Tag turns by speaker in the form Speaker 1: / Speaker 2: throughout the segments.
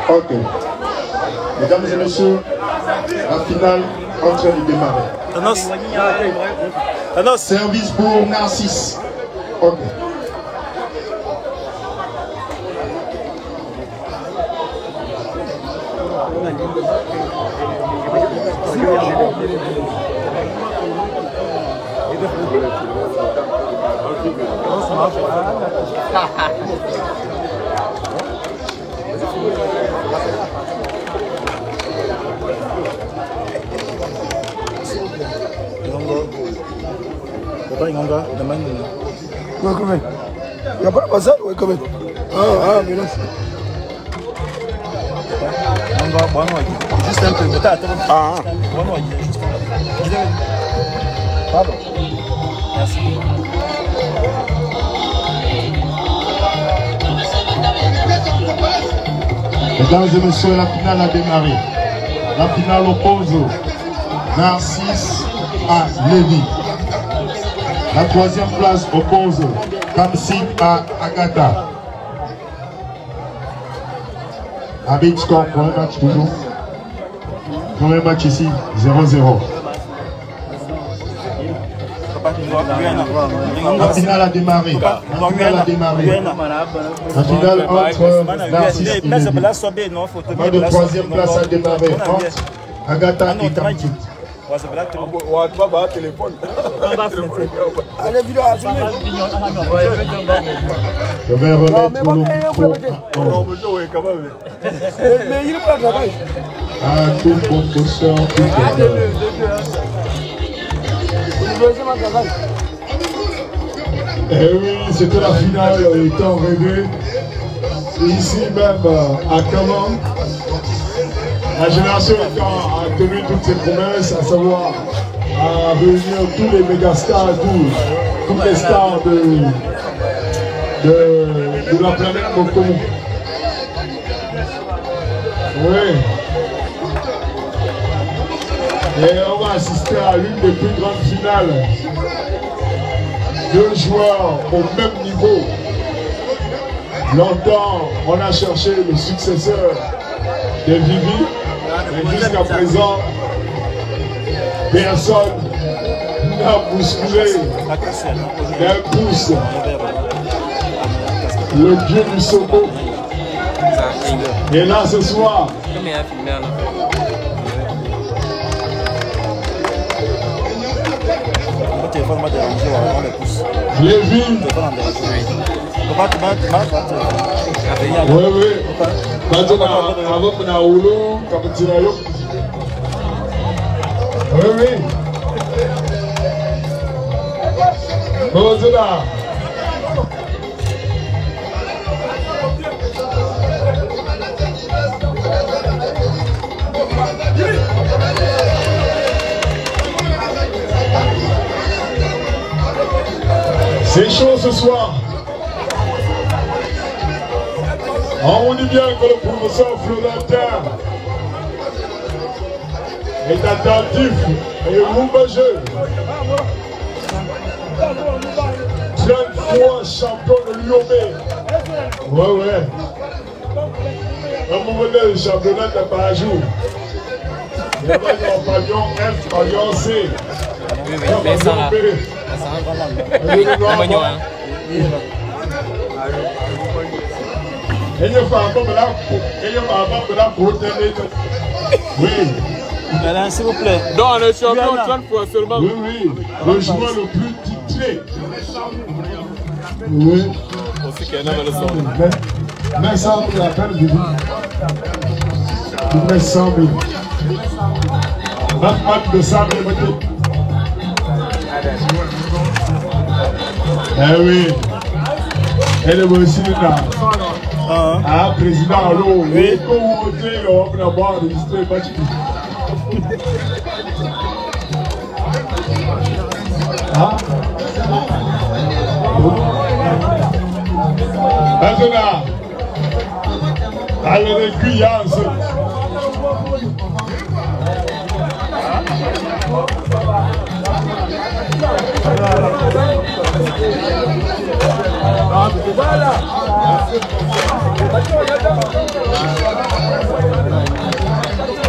Speaker 1: Ok. Mesdames et messieurs, la finale en train de démarrer. Service pour Narcisse. Ok.
Speaker 2: Il
Speaker 3: n'y a pas de bazar, oui, quand même. Ah, mais là.
Speaker 2: Juste un peu.
Speaker 3: Ah,
Speaker 2: pardon. Merci.
Speaker 1: Mesdames et messieurs, la finale a démarré. La finale oppose Narcisse à Lévi. La troisième place oppose Kamsik à Agatha. Habit score pour un match toujours. Premier match ici, 0-0. La finale a démarré. La finale a démarré. La finale entre Narcisse et Lévi. La troisième place a démarré entre Agatha et Kamsik. Je vais remettre le micro à tout compositeur, tout Eh oui, c'était la finale étant rêvée. Ici même à Caman. La génération a tenu toutes ses promesses, à savoir à réunir tous les mégastars, toutes les stars de la planète Moko. Oui. Et on va assister à l'une des plus grandes finales. Deux joueurs au même niveau. Longtemps, on a cherché le successeur de Vivi. Mais jusqu'à présent, personne n'a bousculé d'un pouce le dieu du Soko. Et là ce soir, Lévi. Oui, oui. Oui, oui. C'est chaud ce soir. On dit bien que le professeur Florentin est attentif et roubageux. 30 fois champion de l'UOB. Ouais, ouais. Un moment donné, le championnat de Barajou. Il y a pas de pavillon F, pavillon C.
Speaker 4: Oui, mais ça là.
Speaker 1: Oui.
Speaker 2: S'il vous plaît.
Speaker 3: Non, le champion 30 fois seulement.
Speaker 1: Oui, oui. Le joueur le plus titré. Oui. Mais ça, on a peine de vivre. Il met 100 000. 9 matchs de 100 000. Eh oui. Elle est aussi là. Ah, président, allô. Oui. Comment on dit, on va d'abord enregistrer le match. Ah. Maintenant, allez les cuillazes. Voilà.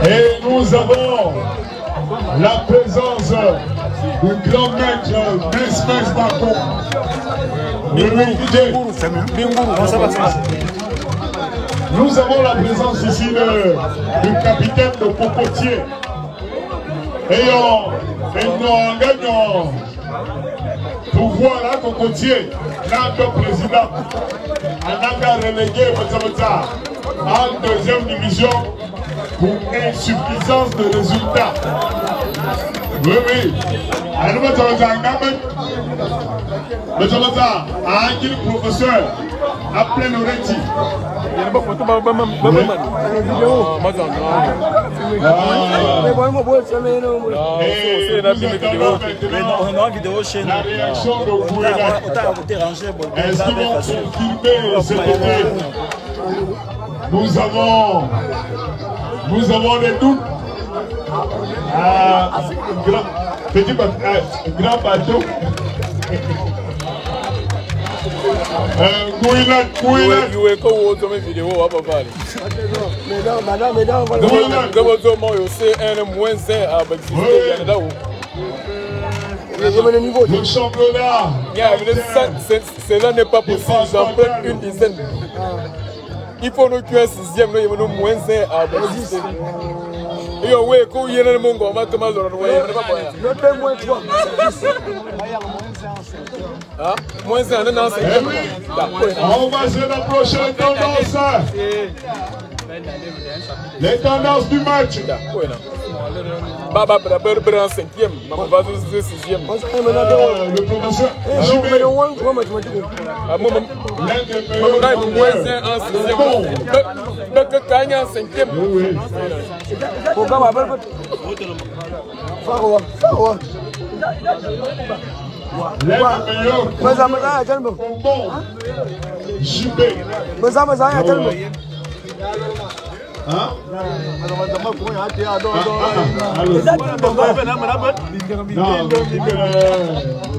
Speaker 1: Et nous avons la présence du grand maître Mesmes Bako. Nous avons la présence ici du capitaine de Cocotier. Et on gagne pouvoir à Cocotier, notre président, on a relégué en deuxième division pour insuffisance de résultats. Oui, oui. Alors, un professeur à plein oreille. La réaction de Gouéna. Est-ce qu'ils vont confirmer cette année? Nous avons des doutes. Grand bateau. Le championnat.
Speaker 5: Cela n'est pas possible, j'en prends une dizaine. Il faut nous tuer un sixième, nous avons moins 1 à exister. Et on voit qu'il y a un monde, on va te mal dans le noyer. Moins 1, non, c'est
Speaker 1: on va se la prochaine tendance. Les tendances du match.
Speaker 5: Baba en 5e, maman va se 6e.
Speaker 1: Le professeur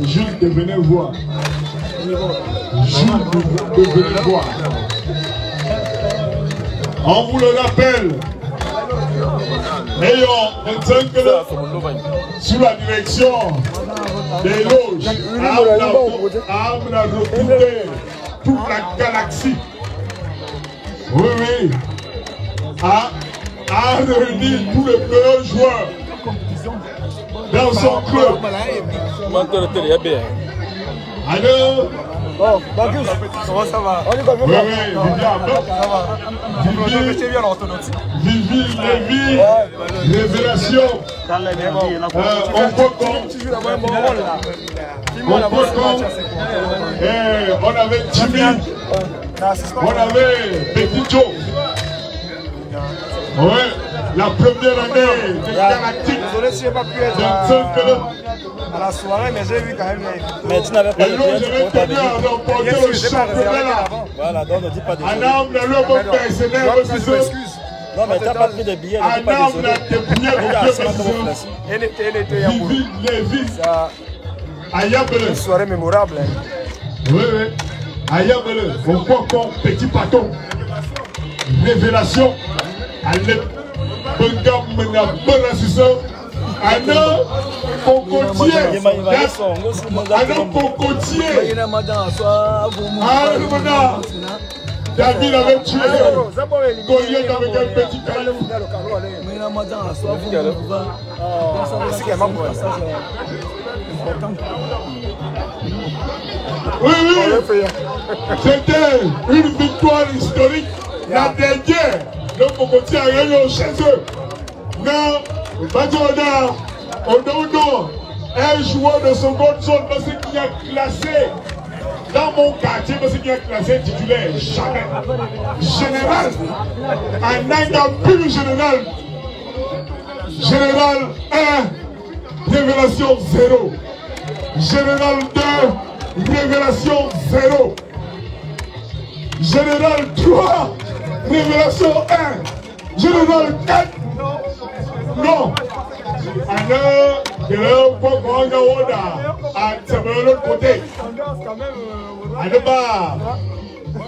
Speaker 1: Jules devenait voir. On vous le rappelle. Ayons sous la direction des loges, Arme a recruté toute la galaxie. Oui, oui. A réuni tous les meilleurs joueurs dans son club. Alors,
Speaker 3: comment ça va?
Speaker 1: Oui, Vivi Lévy, révélation. On avait Jimmy, on avait Petit Joe. Oui, la première année de Galactique.
Speaker 3: Désolé si je n'ai pas pu être à la soirée, mais j'ai vu quand même.
Speaker 2: Mais tu n'avais pas de billet, tu pouvais pas venir.
Speaker 3: Voilà,
Speaker 2: donc ne dis pas de billet. Non, mais tu n'as pas pris de billet, ne dis pas désolé.
Speaker 3: Une soirée mémorable.
Speaker 1: Oui, oui. Ayabele, on voit comme petit paton. Révélation. Allez, Anna Cocotier, David avait tué Goliath avec un petit caillou. Oui, oui, c'était une victoire historique. La dernière, le Cocotier a gagné chez eux. Non, un joueur de seconde zone, parce qu'il a classé dans mon quartier, parce qu'il a classé titulaire, jamais. Général, un Angapur général. Général 1, révélation 0. Général 2, révélation 0. Général 3, révélation 1. Général 4, non. Alors, il y a un peu de monde à l'autre côté.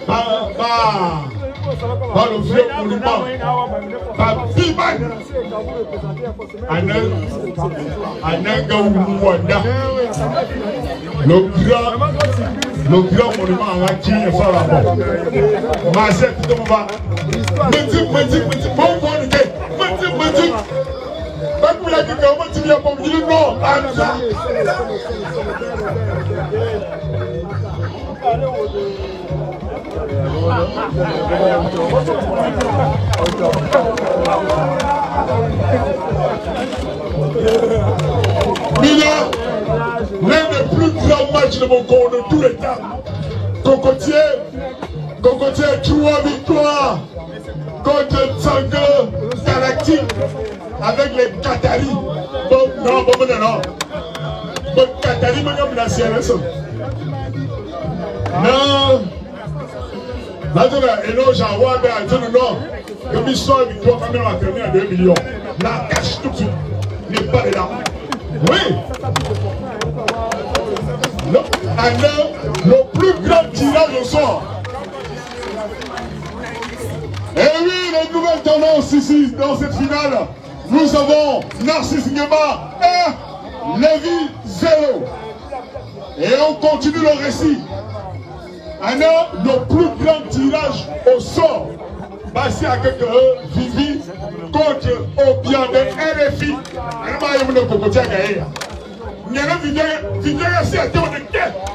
Speaker 1: Alors, par le vieux monument, par Biman, Ananga Mwanda, le grand monument à la qui est fort là-bas. Ma chef, comment va? Petit, bon, pas pour la gueule, comment tu viens pour me dire non? Mila, l'un des plus grands matchs de mon corps de tous les temps. Cocotier 3 victoires contre Tsanga Galactique avec les Qataris. Bon, non. Bon, Qataris, madame la CRS. Non. Maintenant, et non, j'en vois bien, non. Comme ils sont victoire, quand même, on a terminé à 2 millions. La cache tout de suite. N'est pas là. Oui. Alors, le plus grand tirage au sort. Et oui, les nouvelles tendances ici, dans cette finale, nous avons Narcisse Nguema 1, Lévi 0. Et on continue le récit. Alors, le plus grand tirage au sort, passé à quelqu'un, Vivi, contre Obiande RFI. Alors, il y a un cocotier à gagner. Il y a un vidéo ici à dire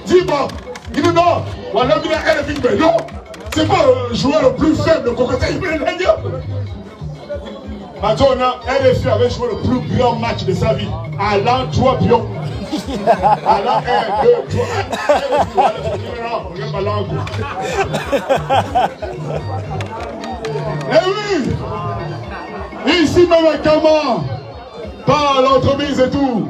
Speaker 1: dis-moi, il dit non, voilà, il y a RFI, mais non, c'est pas le joueur le plus faible de cocotier, il veut le dire. Maintenant, RFI avait joué le plus grand match de sa vie, allant 3 pions. Alors, 1, 2, 3. Eh oui! Ici même à Kama, par l'entremise et tout,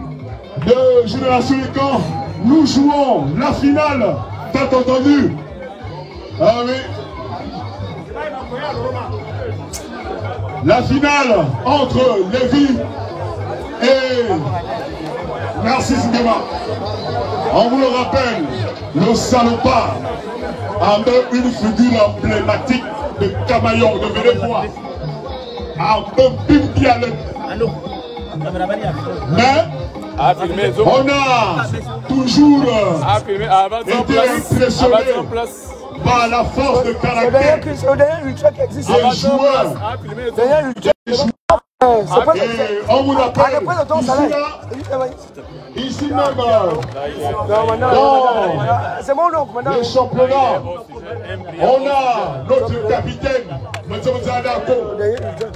Speaker 1: de Génération Camp, nous jouons la finale, t'as entendu? Ah oui. La finale entre Lévi et Narcisse Nguema. On vous le rappelle, le salopard a même une figure emblématique de Camaillon, de Vénévois. Un peu Bimbialet. Mais on a toujours été impressionné par la force de caractère des joueurs. Et on vous appelle ici même dans le championnat, on a notre capitaine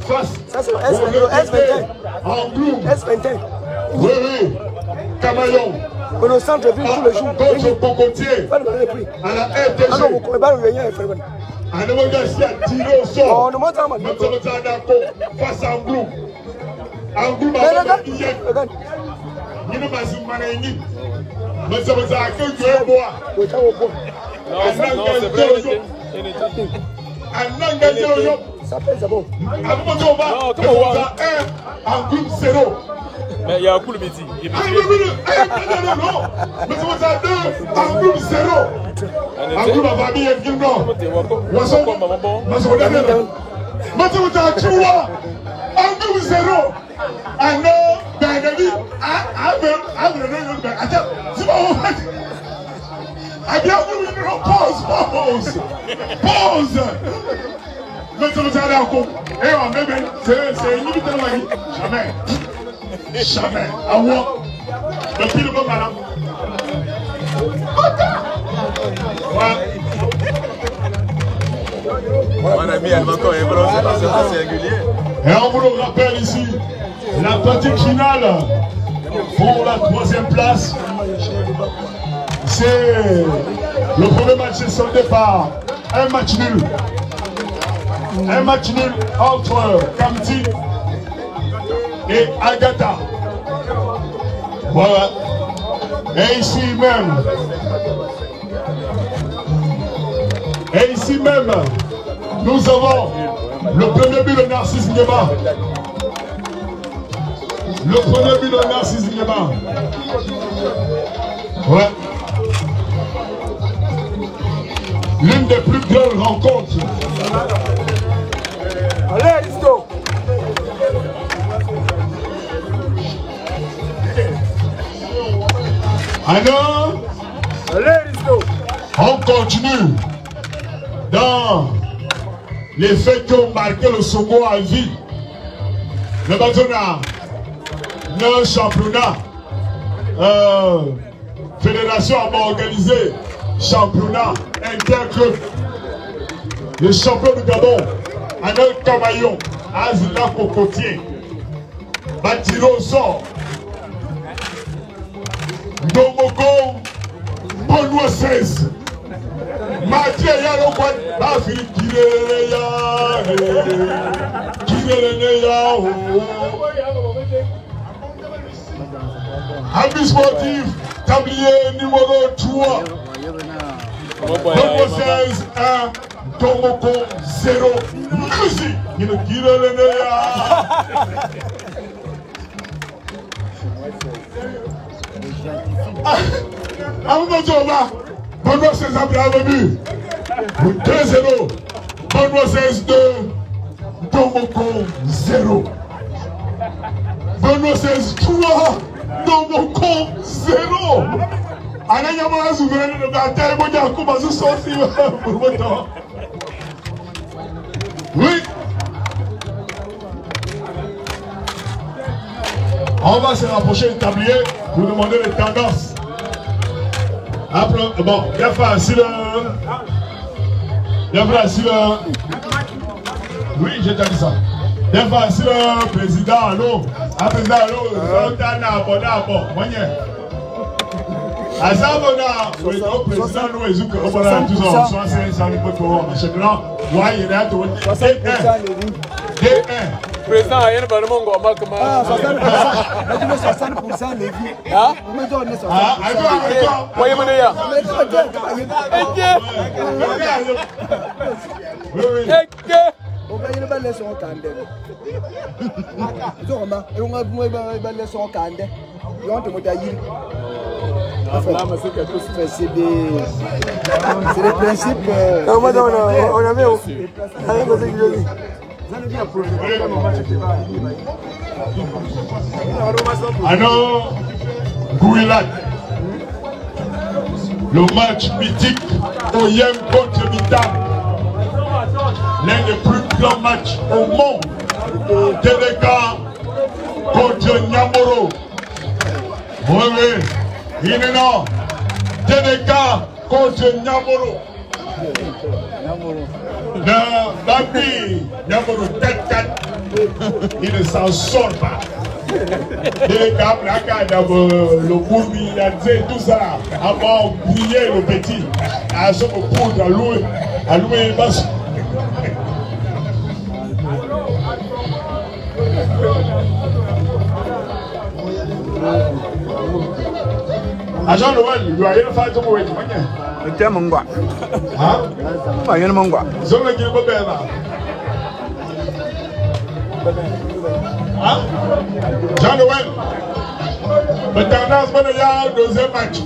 Speaker 1: face en groupe. Oui, Camaillon.
Speaker 3: On est au centre-ville tous les jours.
Speaker 1: Contre Cocotier à la RTG. Anémo Garcia tiré au sort. Face à un groupe. Un groupe avec Iyek. Nous sommes Manéni. Nous sommes à Kyoto Bois.
Speaker 3: Ça fait c'est bon.
Speaker 1: Un groupe 0.
Speaker 5: Mais il y a un coup de midi.
Speaker 1: Non, mais c'est à 2, un groupe 0. Un groupe à famille et Guillemot. Un groupe 0. Alors, Benelli a pause. Mais c'est à et on met c'est une limite de la vie. Jamais. À moi. Depuis le bon madame.
Speaker 5: Mon ami, elle va encore c'est régulier.
Speaker 1: Et on vous le rappelle ici, la petite finale pour la 3e place. C'est le premier match est soldé par un match nul. Un match nul entre Kamti et Agatha. Voilà. Et ici même, nous avons le premier but de Narcisse Nguema. Le premier but de Narcisse Nguema. Ouais. L'une des plus grandes rencontres Alors, on continue dans les faits qui ont marqué le Songo à vie. Le bâtonnat, le championnat, fédération a organisé championnat interclub. Le champion du Gabon, Anel Kamayon, Azila Cocotier, Batiro sort. Domoko, Benoît 16. Mathieu Yalokwan, la fille Kireya, Amis sportif, tablier numéro 3. Benoît 16, 1, Domoko 0. Musique, Kireya. Benoît 16 a revenu. 2-0. Benoît 16 2. Domoko 0. Benoît 16 3. Domoko 0. Ananyama souverain de bataille. Oui. On va se rapprocher du tablier pour demander les tendances. Après, bon, il y a facile. Oui, j'ai déjà dit ça. Il y a facile, président, allô. Président, allô. Président, nous, ils ont que
Speaker 5: président a rien de mon gomme comme
Speaker 3: 60% les vies.
Speaker 5: Ah, voyez mon ya.
Speaker 3: On va y laisser son candé. On va laisser son candé. C'est le principe. On avait aussi.
Speaker 1: Alors, Gouilat, le match mythique Oyem contre Mitam, l'un des plus grands matchs au monde. Ténéka contre Nyamoro. Oui, Inena, Ténéka contre Nyamoro. Babi, Nyamoro 4-4, il ne s'en sort pas. Ténéka, le bourbi, il a dit tout ça, avant briller le petit, à ce poudre à louer basse. Agent Noël, il doit y avoir un peu de temps.
Speaker 3: Le thème mon gars.
Speaker 1: Hein?
Speaker 3: Pas y a mon gars.
Speaker 1: Zone qui est pas belle là. Hein? Jean Noël. Mais tendance, il y a un deuxième match.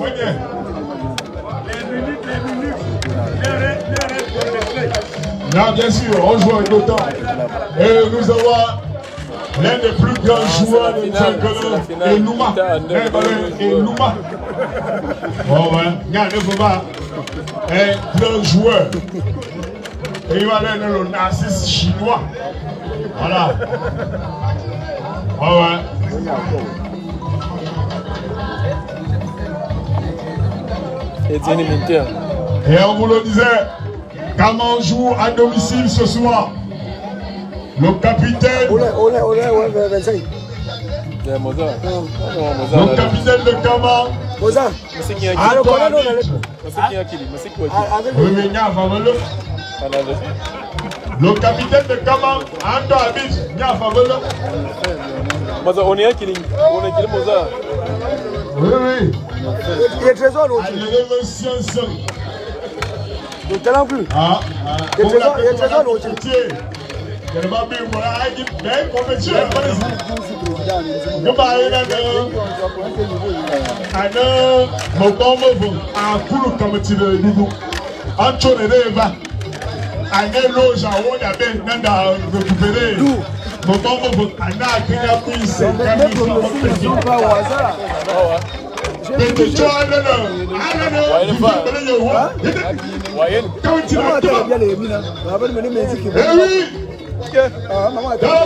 Speaker 1: Non, bien sûr, on joue avec le temps. Et nous avons l'un des plus grands joueurs de Tchankolo, Eluma. Eluma. Oh ouais, regarde, il faut pas. Un grand joueur. Et il va aller dans le narcisse chinois. Voilà. Oh ouais. Et on vous le disait, comment on joue à domicile ce soir? Le capitaine. Le capitaine de Kama. Le capitaine de Kama, Anto Abid,
Speaker 5: on est killing. On est killing Moza.
Speaker 1: Oui, oui.
Speaker 3: Il est trésor aussi. Le talent plus.
Speaker 1: Ah,
Speaker 3: il est trésor aussi.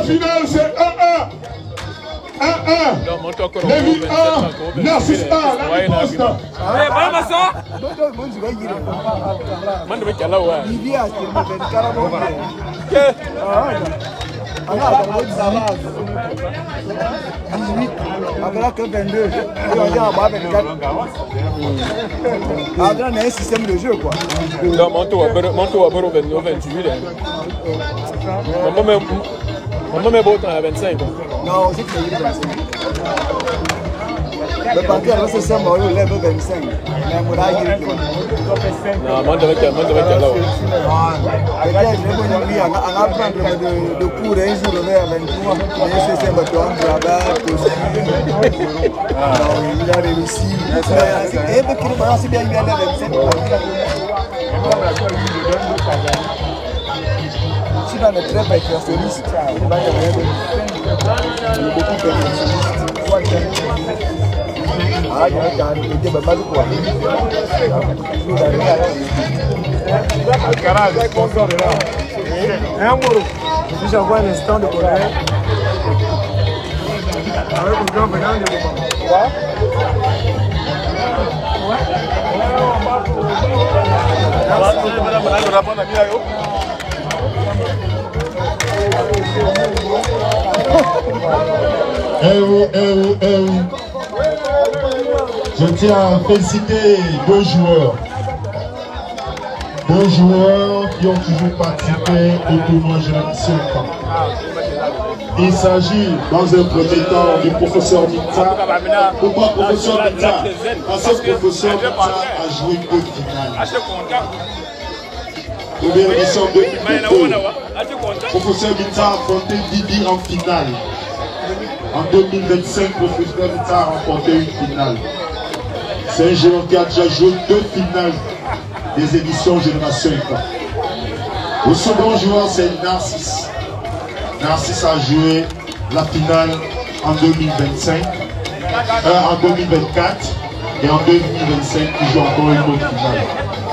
Speaker 1: finale, c'est 1-1. Lévi 1, Narcisse 1, la réponse.
Speaker 3: Après que 22, on est en bas 24. Après, on a un système de jeu quoi.
Speaker 5: Non, Manto a 28. Maman met beau temps à 25.
Speaker 3: Non, c'est que c'est 25. Le parti a lancé ça, on lève 25. Mais on a eu.
Speaker 5: Non, moi, je vais être là.
Speaker 3: On va prendre de cours un jour vers 23. Mais c'est un bâton, il a réussi. Et bien qu'il m'a bien eu à 27. Si dans le très perfectionniste, il va y avoir beaucoup de perfectionnistes. Ah, il y a été pas mal quoi. Un mot. Si j'envoie un instant de colère. Avec le grand venant de quoi?
Speaker 1: Eh oui. Je tiens à féliciter deux joueurs. Deux joueurs qui ont toujours participé au tournoi Génération. Il s'agit dans un premier temps du professeur Mita. Pourquoi professeur Mita? Parce que professeur Mita a joué deux finales. Première édition 2022. Professeur Mita a affronté Didi en finale. En 2025, professeur Mita a remporté une finale. C'est un joueur qui a déjà joué deux finales des éditions Génération. Le second joueur, c'est Narcisse. Narcisse a joué la finale en 2025, en 2024 et en 2025, il joue encore une autre finale.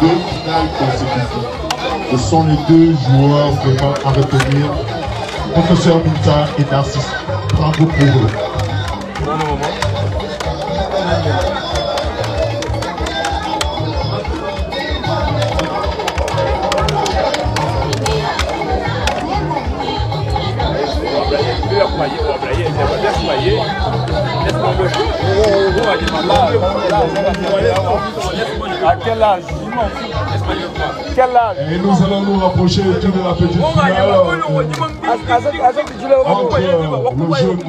Speaker 1: Deux finales consécutives. Ce sont les deux joueurs vraiment à retenir, professeur Mita et Narcisse. Bravo pour eux.
Speaker 3: À quel âge? Quel âge?
Speaker 1: Et nous allons nous rapprocher de la petite finale entre le jeune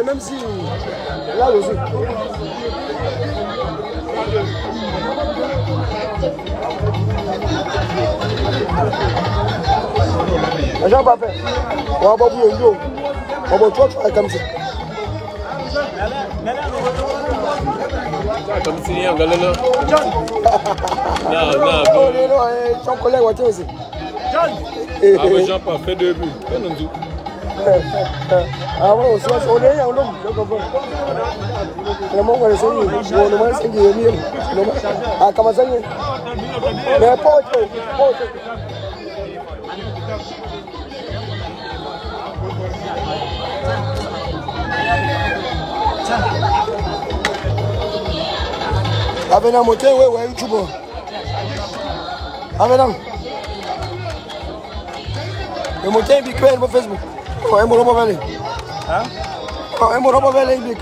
Speaker 3: même si là aussi. Jean pas fait. On va pas bouger. On va tout faire comme ça.
Speaker 5: Comme si rien, là. Non,
Speaker 3: ton collègue voiture aussi.
Speaker 5: Ah, mais Jean pas fait 2 buts.
Speaker 3: Ah ouais, on est un homme, je comprends. Vraiment, on va essayer. On va essayer. Ah, comment ça y est? Mais pas autre. Avec la montée, ouais, YouTube. Avec la. Le montée, il est sur Facebook. Ouais, mon robot aller. Hein? Ouais, mon robot aller, il est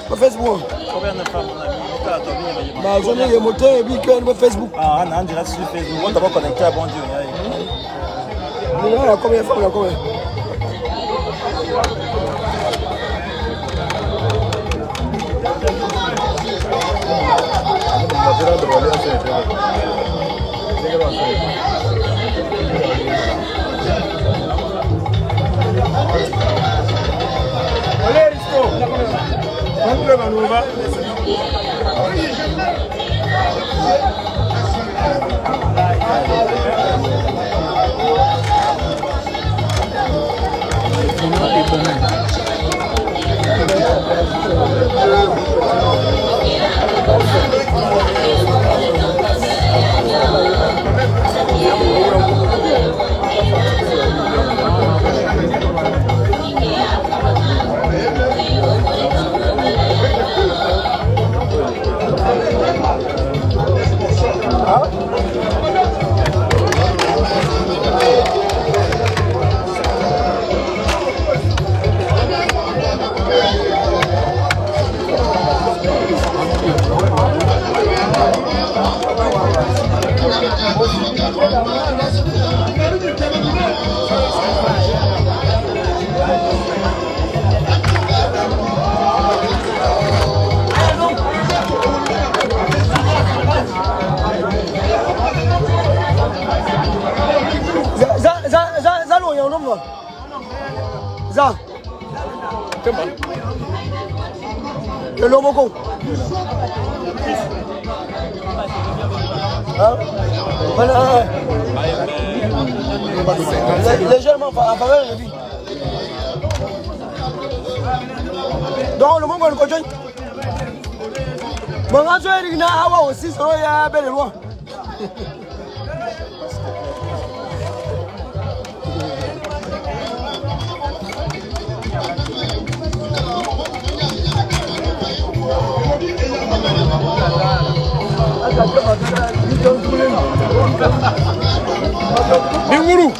Speaker 3: sur Facebook.
Speaker 2: Combien de femmes on a mis?
Speaker 3: Bah, j'en ai monté, il est sur Facebook.
Speaker 2: Ah, on a direct sur Facebook. On t'a pas connecté à bon Dieu.
Speaker 3: Il y a combien de femmes là, combien? Le Lobocon. Voilà. Légèrement à faveur de lui. Donc le moment où le coach. Bon, quand tu es là, aussi, ça va belle loi.
Speaker 5: Binguru.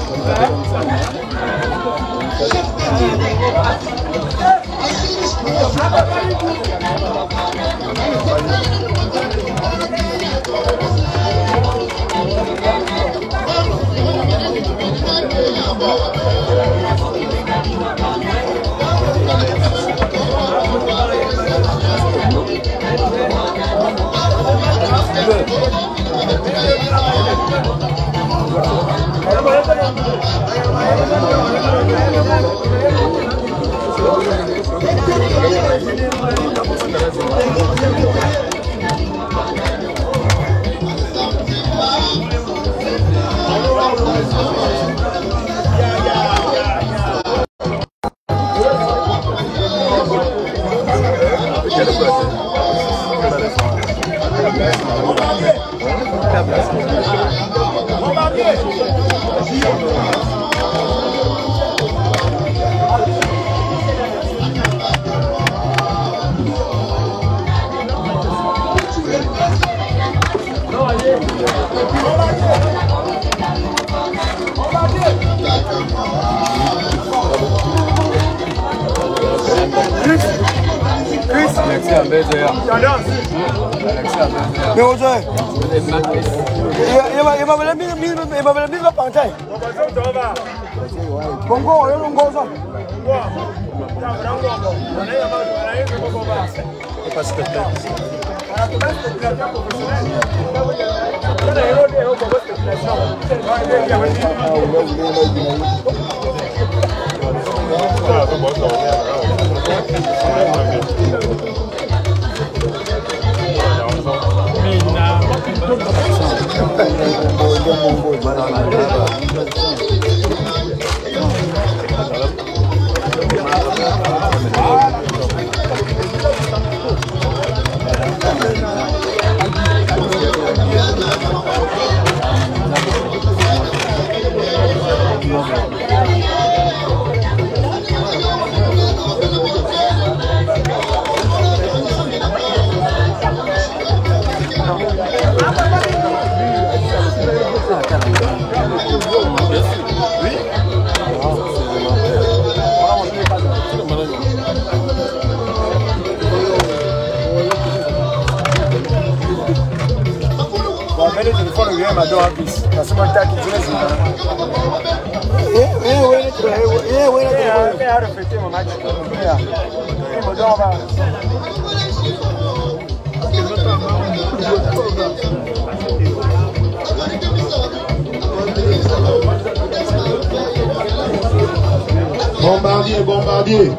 Speaker 1: Bombardier, Bombardier.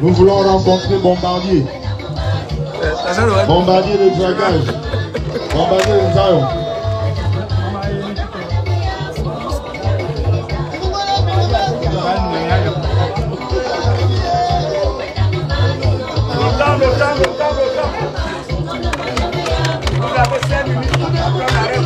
Speaker 1: Nous voulons rencontrer Bombardier. Bombardier de dragage. Bombardier de Zion.
Speaker 3: Vous avez 5 minutes pour prendre l'arrêt.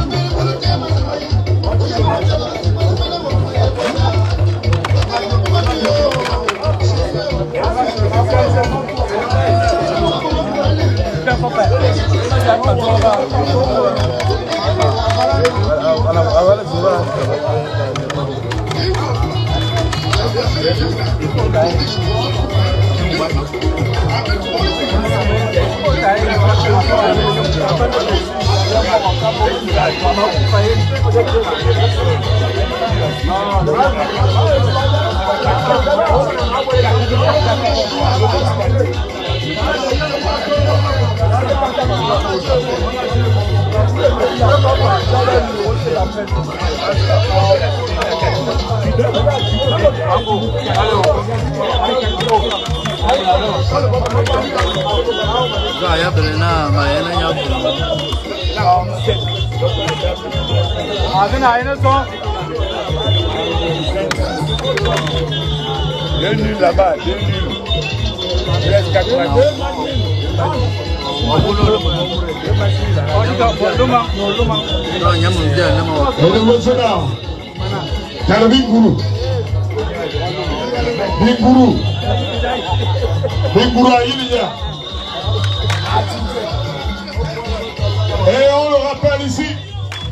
Speaker 5: Deux nuls là-bas, 2 nuls. Il reste 4 matchs.
Speaker 1: Et le Monsona, t'as le Bingourou. Bingourou. Bingourou à Ilia. Et on le rappelle ici,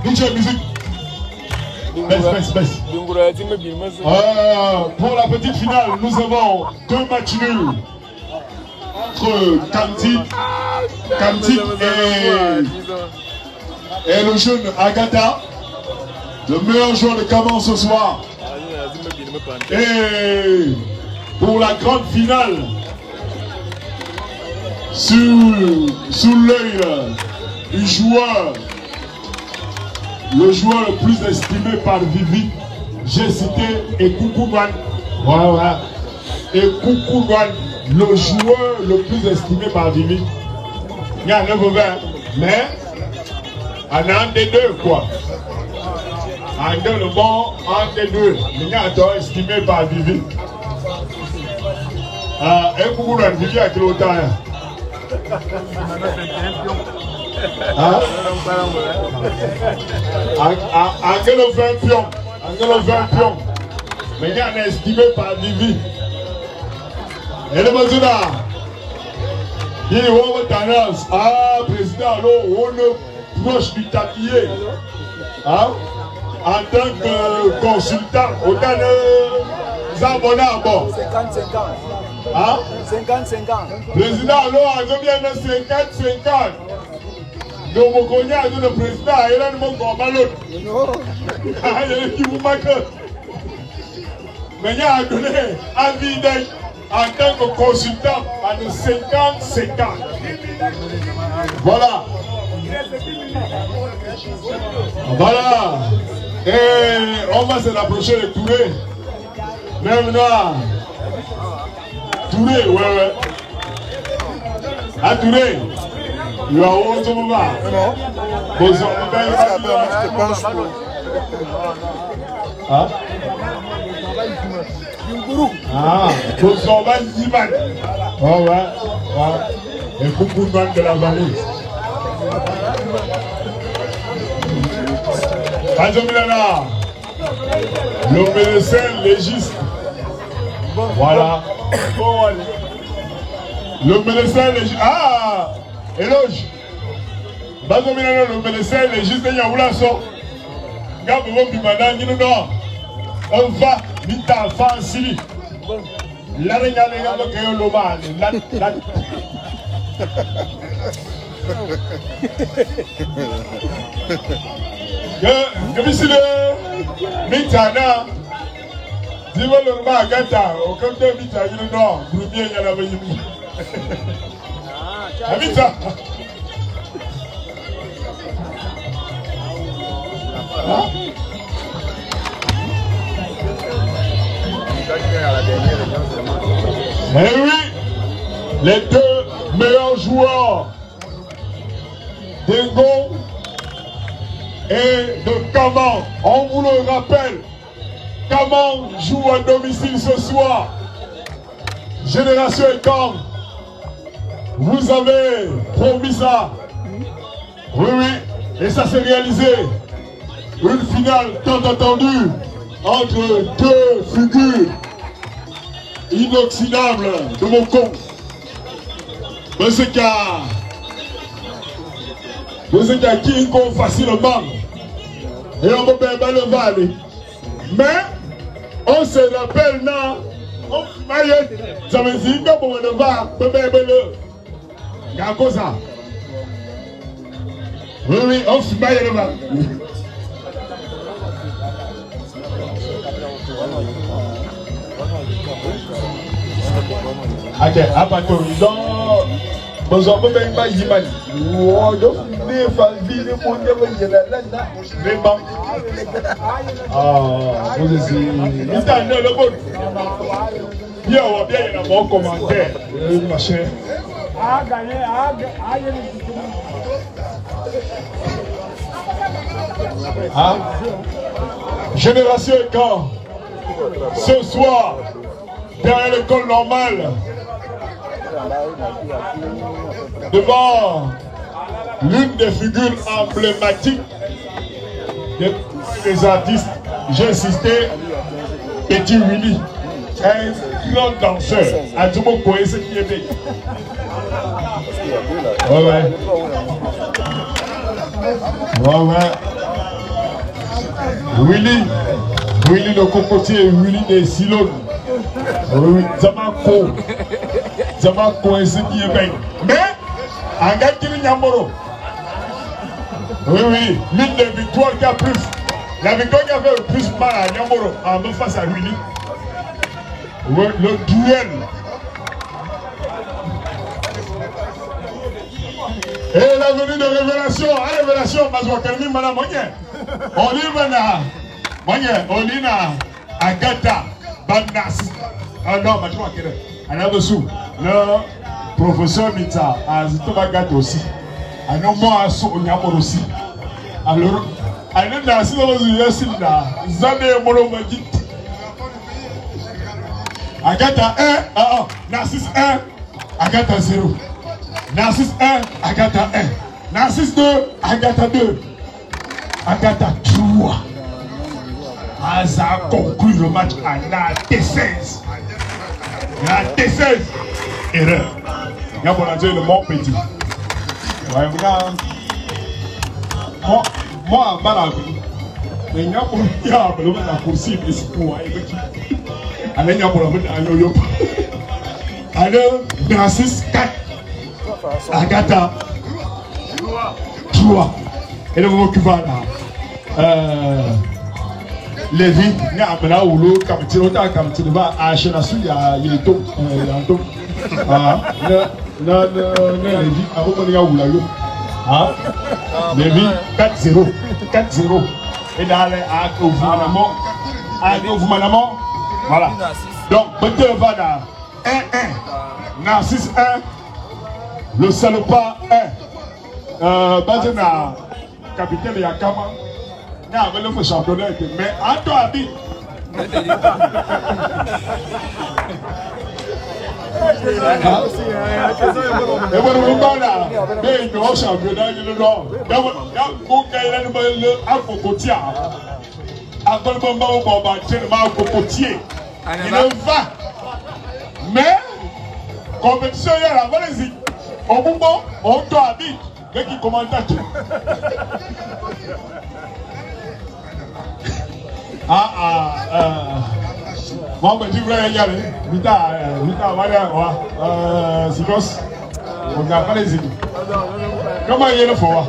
Speaker 1: DJ Musique. Baisse. Pour la petite finale, nous avons 2 matchs nuls entre Kamti et le jeune Agatha, le meilleur joueur de Cameroun ce soir. Et pour la grande finale, sous l'œil du joueur, le joueur le plus estimé par Vivi, j'ai cité Ekoukougouane. Voilà. Ekoukougouane, le joueur le plus estimé par Vivi. Il y a 9 20, mais on a un des deux quoi. Un de le bon, un des deux. Il y a un estimé par Vivi. Ekoukougouane, Vivi a quel autant? Angelo 20 pions. Mais il y a un estimé par Vivi. Et le Mazuna, il y a une tendance. Président, on est proche du tapier. En tant que consultant, autant de abonnés à bord. 50-50. Président, alors, on a bien 50-50. Donc, on a le président, il a un ballon. Il a qui vous manque. Mais il a donné avis en tant que consultant à de 50-50. Voilà. Voilà. Et on va se rapprocher de Touré. Même là. Touré, ouais. À Touré. Il y a autre moment. Et beaucoup de de la vallée. Le médecin légiste. Voilà. Le médecin légiste. Éloge. Le médecin légiste. Il y a un lasso. On va vite à Fancy. La regarde le lomal. Que ici le Mitana. Dis-moi le Magata. Au compte de Mita, il est nord. Premier, il y a la veille. Amita. Et oui, les deux meilleurs joueurs d'Engo et de Kaman. On vous le rappelle, Kaman joue à domicile ce soir. Génération Ekang, vous avez promis ça. Oui, oui, et ça s'est réalisé. Une finale tant attendue entre deux figures inoxydables de mon compte. Monsieur K, qui est facilement. Et on peut pas le valer. Mais on se rappelle, non? Ça veut dire que pour le var, on peut pas le. Il y a quoi ça? Oui, oui, on se maille le var. Ok, à partir de là, nous avons même pas d'image. Nous devons faire vivre pour nous vraiment. Ah, vous êtes le bon. Bien, on va bien y avoir un commentaire. Machin. Ah, Génération Ekang, ce soir, derrière l'école normale, devant l'une des figures emblématiques des artistes, j'ai insisté, Petit Willy, un grand danseur, à tout le monde connaît ce qui est bien. Ouais, ouais. Ouais, ouais. Willy le cocotier, Willy des silos. Oui, ça m'a coincé qui est bien. Mais, en gars qui est Nyamoro. Oui, oui, l'une des victoires qui a plus. La victoire qui a fait le plus mal à Nyamoro, en face à Willy. Oui, le duel. Et la venue de Révélation, à Révélation, Mazouakalmi, Madame Monia. Olina, Agatha, Bandas. Ah non, je crois que le professeur Mita a Zitobagat aussi. Ah non, moi, à Nyamoro aussi. Alors, à l'Inda, si on veut Zane Molomadi. Agatha 1, Narcisse 1, Agatha 0. Narcisse 1, Agatha 1. Narcisse 2, Agatha 2. Agatha 3. Ça a conclu le match à la T16. La T16. Erreur. Il y a le mot petit. Moi, à Malawi, il y a la course et c'est pour allez, il y a pour allez, Narcisse 4. Agatha 3. Et le moment qui va là. Lévi, il y a un peu là où l'eau, comme tu vas à Chenassou, il y a un taux. Lévi, à Romonia ou là, Lévi, 4-0. 4-0. Et dans les gouvernements, voilà. Donc, peut-être va là. 1-1. Narcisse 1. Le salopard 1. Bazena, capitaine Yakama. Il y a un championnat, mais à toi, Abi. Et voilà, on va là. Mais il y a un championnat, il y a un cocotier. Après le moment où on va un cocotier, il va. Mais, compétition, il y a la valise. Au moment, on doit habiter. Dès qu'il commande tout. Moi, je dis vrai, il y a Vita, Sikos, on n'a pas les idées. Comment il y a le foie?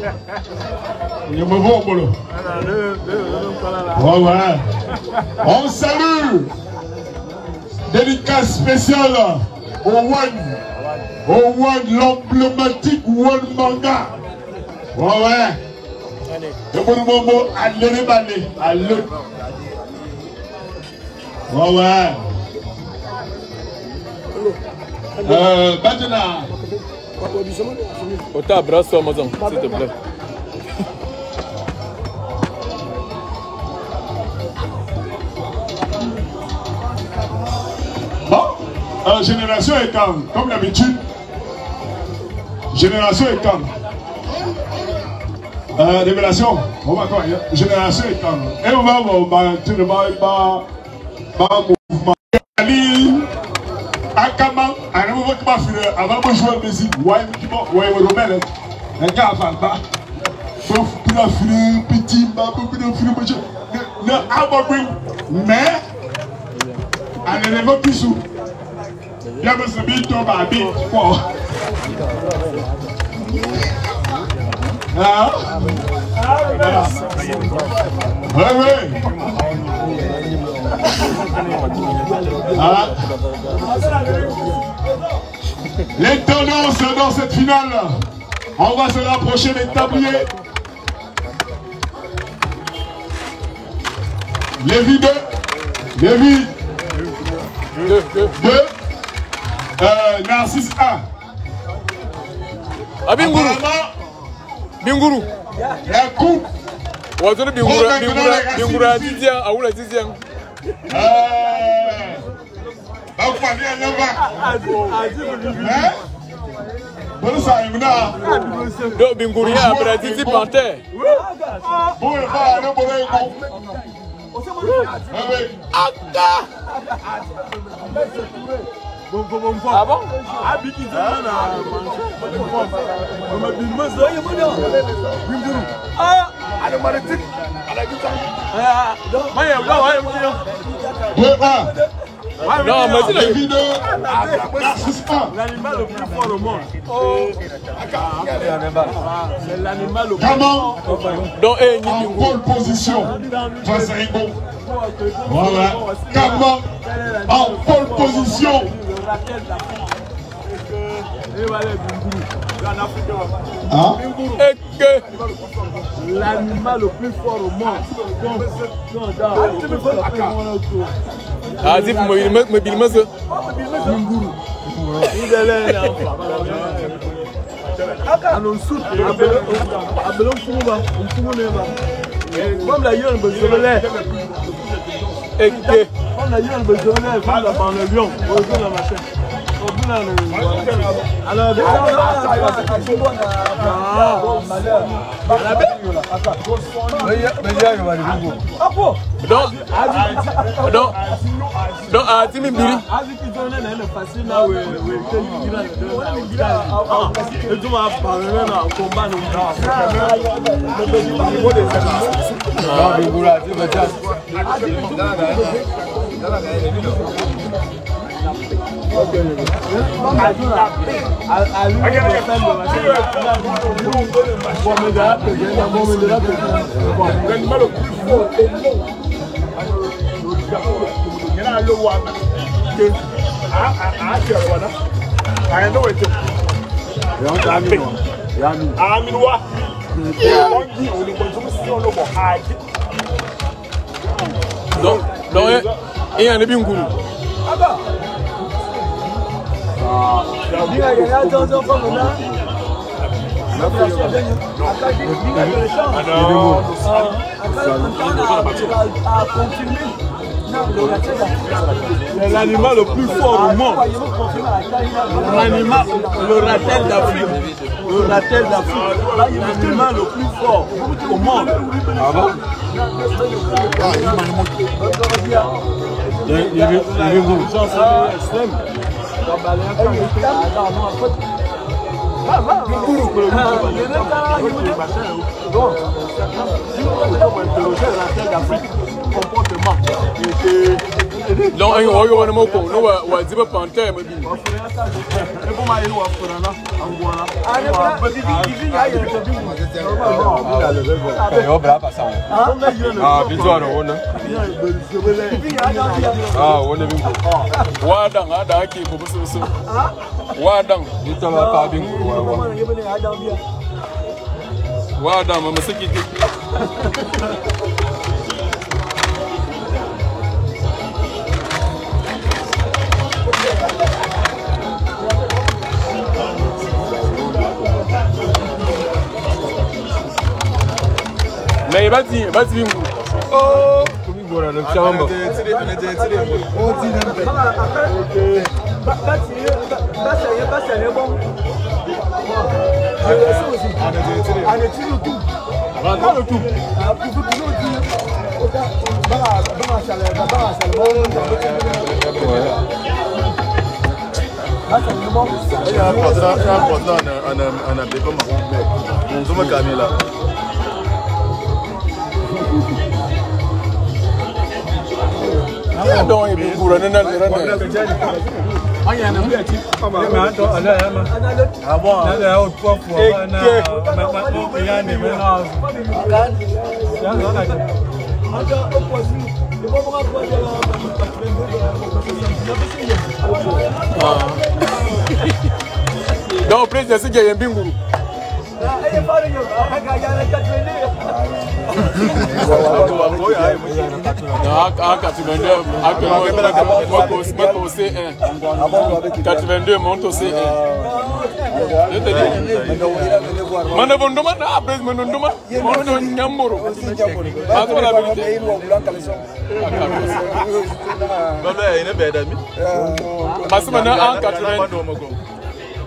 Speaker 1: Il me voit au boulot. Ouais. On salue. Dédicace spéciale au One, l'emblématique One Manga. Ouais. Et pour le moment, allez. Ouais. Maintenant.
Speaker 5: Ota abraço, Amazon, s'il te plaît.
Speaker 1: Bon, génération est calme, comme d'habitude. Génération est calme. Révélation, on va quoi? Génération est calme. Et on va mouvement. Akama, un nouveau qui m'a fait avant de jouer la musique. Ouais, Robert, un gars avant pas. Sauf qu'il a fait petit, beaucoup de films. Non, mais, à l'élément plus sous. Il y a besoin de tomber à bit. Ah, oui. Ah. Les tendances dans cette finale, on va se rapprocher des tabliers. Lévi 2, Lévi 2, Narcisse 1.
Speaker 5: Ah, Bingourou. Bingourou.
Speaker 1: La coupe.
Speaker 5: Wazone Bingourou à Didier, à où la Didier? Donc Bingourou après Didier Panthère. Ah bon? Non, mais c'est
Speaker 6: l'animal le plus fort au monde. C'est l'animal le plus
Speaker 1: fort.
Speaker 5: Donc,
Speaker 1: en pole position face à Ringo. Voilà. Comment en pole position. Hein?
Speaker 6: L'animal le plus fort au monde.
Speaker 5: Ah, dis pour me bilmer ça.
Speaker 6: Comme la gueule, comme la le lion, la machin. Alors,
Speaker 5: donc, ah, tu me dis. Donc, il y a un Bingourou.
Speaker 6: C'est l'animal le plus fort au monde. L'animal, le ratel d'Afrique. Le ratel d'Afrique. L'animal le plus fort au monde. Ah bon?
Speaker 5: Non, on va nous dire que Panthère me dit. Mais vas-y. Oh, voilà le chambre. Donc il est pour le donc président c'est qu'il y a un bingourou. En 82 monte au C1. Je te dis.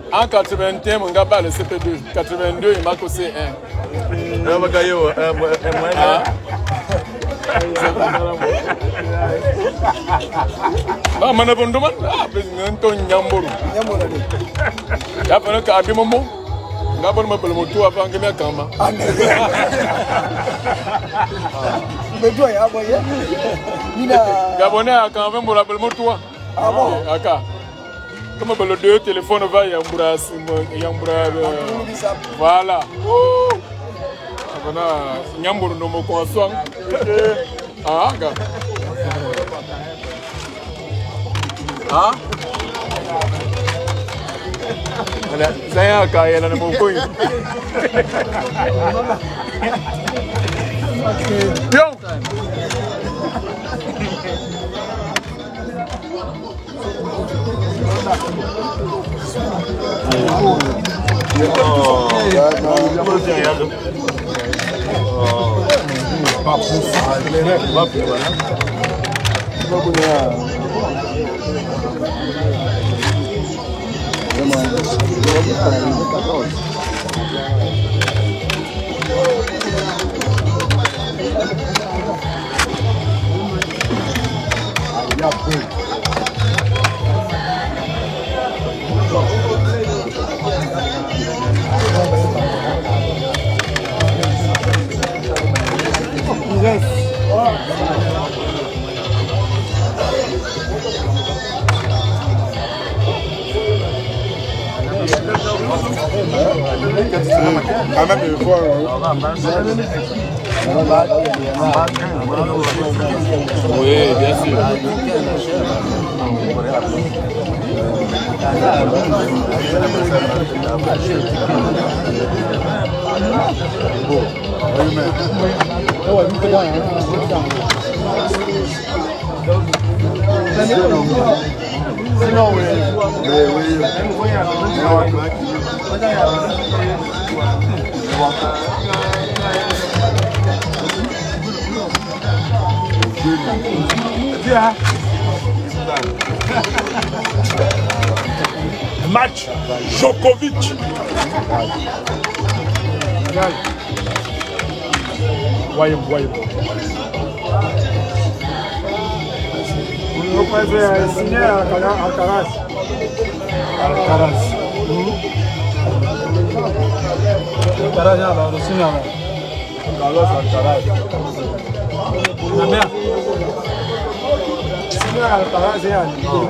Speaker 5: En 81, mon gars bat le CP2. 82, il marque au C1. Ah, mana bondoman, président Nyamboro. Ya pano ka abi momo. Ngabon ma belmo tu apa ngeme kama.
Speaker 3: Bedo ya boye. Nina.
Speaker 5: Gabonais a quand même la belmo tu. Ah bon. Aka. Comme le deux téléphone va yambura. Voilà. Nyamboro no mo ko aswang. Ah ga. Ah? Saya kaya na mo ko. Yo. Oui, bien sûr.
Speaker 6: Match Djokovic.
Speaker 1: Voyons. On peut signer à Alcaraz. Alcaraz, alors, le signe avant. Carlos Alcaraz. La mère. Signer à Alcaraz et à Nico.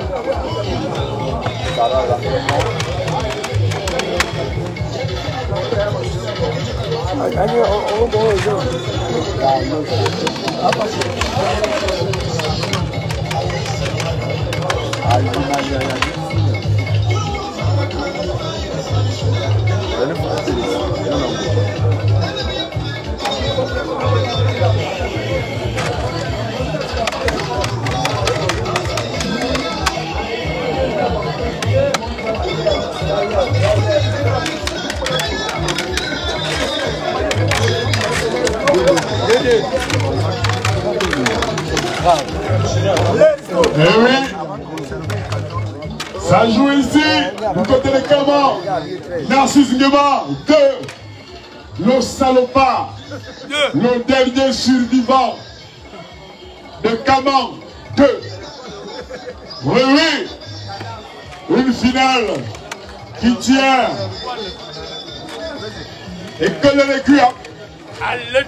Speaker 1: Eh oui, ça joue ici, du côté de Caman. Narcisse Nguema, 2. Le salopard, le dernier survivant de Caman, 2. Oui, oui, une finale qui tient et colle les cuirs.
Speaker 7: Allez.